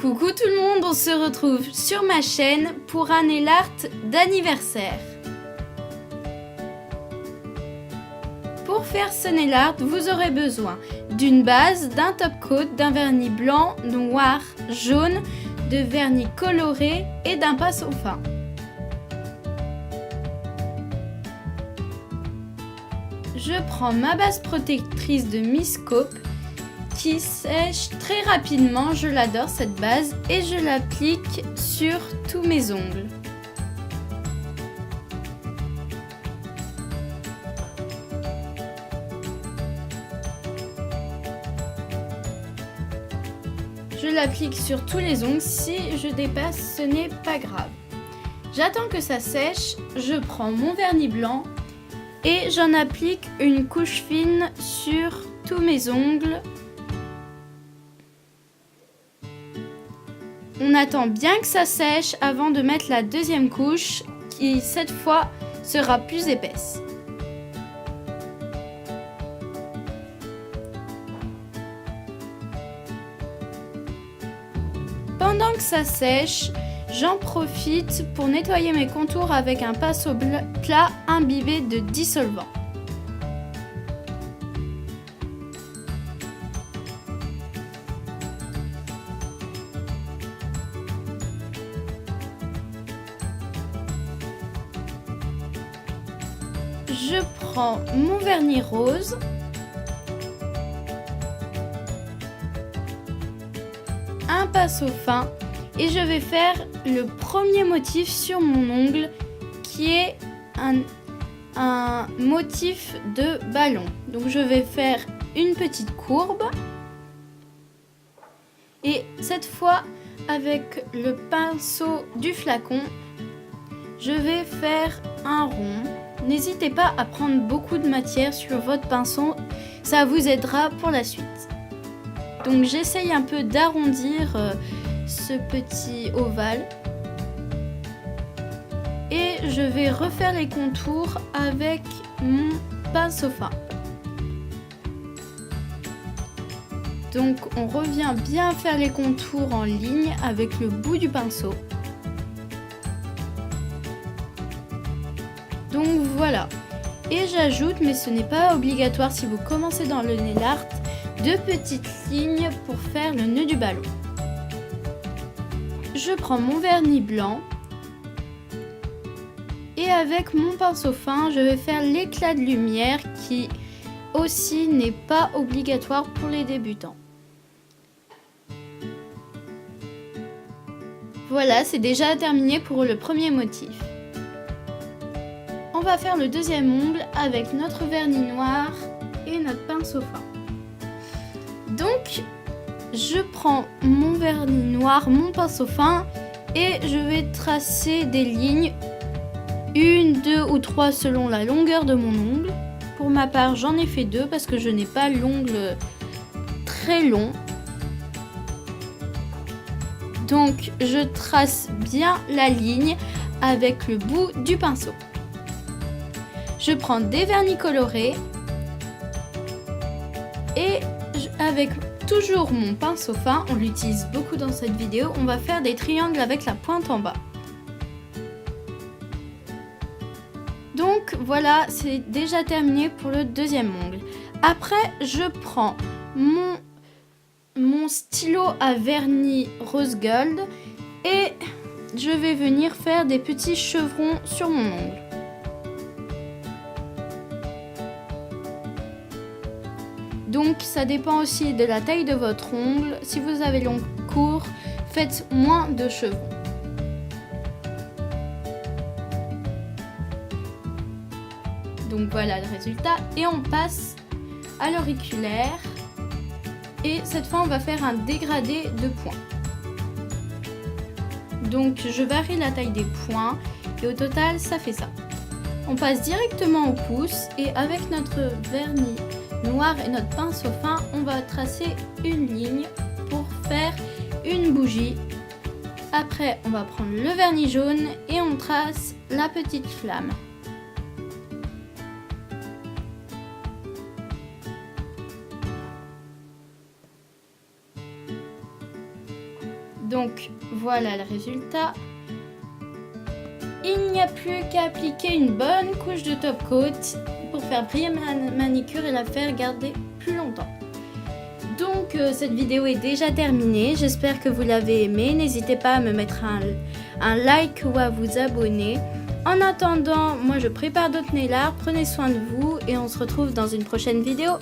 Coucou tout le monde, on se retrouve sur ma chaîne pour un nail art d'anniversaire. Pour faire ce nail art, vous aurez besoin d'une base, d'un top coat, d'un vernis blanc, noir, jaune, de vernis coloré et d'un pinceau fin. Je prends ma base protectrice de Miss Cope qui sèche très rapidement, je l'adore cette base, et je l'applique sur tous mes ongles. Je l'applique sur tous les ongles, si je dépasse ce n'est pas grave. J'attends que ça sèche, je prends mon vernis blanc et j'en applique une couche fine sur tous mes ongles. On attend bien que ça sèche avant de mettre la deuxième couche qui cette fois sera plus épaisse. Pendant que ça sèche, j'en profite pour nettoyer mes contours avec un pinceau plat imbibé de dissolvant. Je prends mon vernis rose, un pinceau fin et je vais faire le premier motif sur mon ongle qui est un motif de ballon. Donc je vais faire une petite courbe et cette fois avec le pinceau du flacon, je vais faire un rond. N'hésitez pas à prendre beaucoup de matière sur votre pinceau, ça vous aidera pour la suite. Donc j'essaye un peu d'arrondir ce petit ovale et je vais refaire les contours avec mon pinceau fin. Donc on revient bien faire les contours en ligne avec le bout du pinceau. Donc voilà, et j'ajoute, mais ce n'est pas obligatoire si vous commencez dans le nail art, 2 petites lignes pour faire le nœud du ballon. Je prends mon vernis blanc et avec mon pinceau fin, je vais faire l'éclat de lumière qui aussi n'est pas obligatoire pour les débutants. Voilà, c'est déjà terminé pour le premier motif. On va faire le deuxième ongle avec notre vernis noir et notre pinceau fin. Donc, je prends mon vernis noir, mon pinceau fin et je vais tracer des lignes, 1, 2 ou 3 selon la longueur de mon ongle. Pour ma part, j'en ai fait 2 parce que je n'ai pas l'ongle très long. Donc, je trace bien la ligne avec le bout du pinceau. Je prends des vernis colorés et avec toujours mon pinceau fin, on l'utilise beaucoup dans cette vidéo, on va faire des triangles avec la pointe en bas. Donc voilà, c'est déjà terminé pour le deuxième ongle. Après, je prends mon stylo à vernis rose gold et je vais venir faire des petits chevrons sur mon ongle. Donc ça dépend aussi de la taille de votre ongle. Si vous avez l'ongle court, faites moins de chevrons. Donc voilà le résultat. Et on passe à l'auriculaire. Et cette fois on va faire un dégradé de points. Donc je varie la taille des points et au total ça fait ça. On passe directement au pouce et avec notre vernis noir et notre pinceau fin, on va tracer une ligne pour faire une bougie. Après, on va prendre le vernis jaune et on trace la petite flamme. Donc voilà le résultat. Il n'y a plus qu'à appliquer une bonne couche de top coat pour faire briller ma manicure et la faire garder plus longtemps. Donc cette vidéo est déjà terminée, j'espère que vous l'avez aimée. N'hésitez pas à me mettre un like ou à vous abonner. En attendant, moi je prépare d'autres nail art, prenez soin de vous et on se retrouve dans une prochaine vidéo.